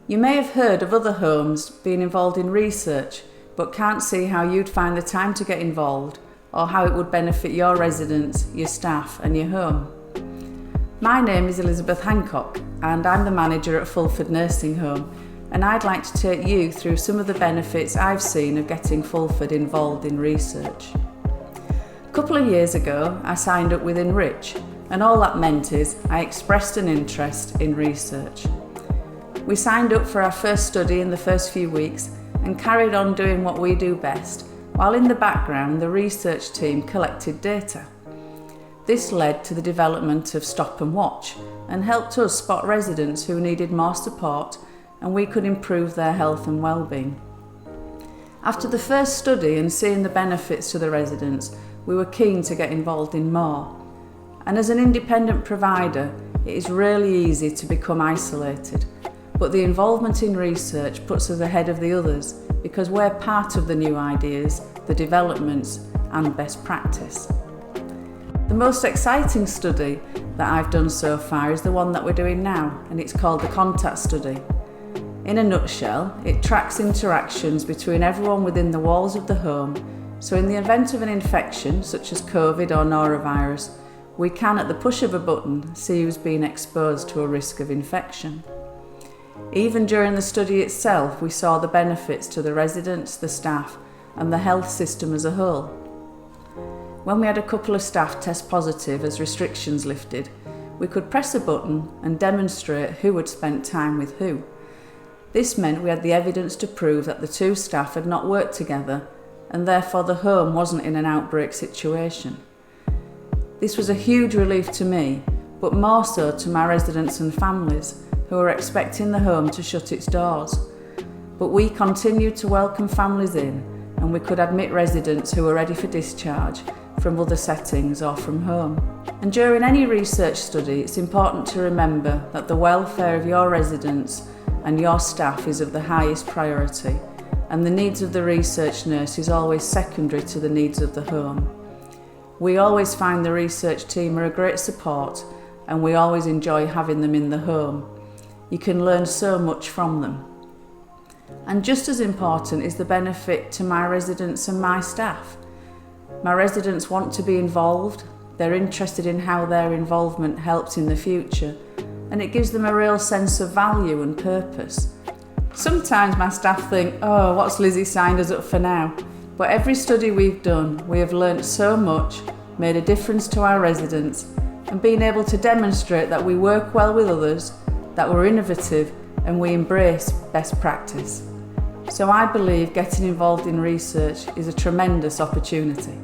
You may have heard of other homes being involved in research, but can't see how you'd find the time to get involved or how it would benefit your residents, your staff and your home. My name is Elizabeth Hancock and I'm the manager at Fulford Nursing Home, and I'd like to take you through some of the benefits I've seen of getting Fulford involved in research. A couple of years ago I signed up with Enrich, and all that meant is I expressed an interest in research. We signed up for our first study in the first few weeks and carried on doing what we do best, while in the background the research team collected data. This led to the development of Stop and Watch and helped us spot residents who needed more support and we could improve their health and well-being. After the first study and seeing the benefits to the residents, we were keen to get involved in more. And as an independent provider, it is really easy to become isolated. But the involvement in research puts us ahead of the others because we're part of the new ideas, the developments and best practice. The most exciting study that I've done so far is the one that we're doing now, and it's called the Contact Study. In a nutshell, it tracks interactions between everyone within the walls of the home, so in the event of an infection such as COVID or norovirus, we can at the push of a button see who's been exposed to a risk of infection. Even during the study itself, we saw the benefits to the residents, the staff and the health system as a whole. When we had a couple of staff test positive as restrictions lifted, we could press a button and demonstrate who had spent time with who. This meant we had the evidence to prove that the two staff had not worked together and therefore the home wasn't in an outbreak situation. This was a huge relief to me, but more so to my residents and families who were expecting the home to shut its doors. But we continued to welcome families in and we could admit residents who were ready for discharge from other settings or from home. And during any research study, it's important to remember that the welfare of your residents and your staff is of the highest priority, and the needs of the research nurse is always secondary to the needs of the home. We always find the research team are a great support and we always enjoy having them in the home. You can learn so much from them. And just as important is the benefit to my residents and my staff. My residents want to be involved, they're interested in how their involvement helps in the future, and it gives them a real sense of value and purpose. Sometimes my staff think, oh, what's Lizzie signed us up for now? But every study we've done, we have learnt so much, made a difference to our residents, and been able to demonstrate that we work well with others, that we're innovative, and we embrace best practice. So I believe getting involved in research is a tremendous opportunity.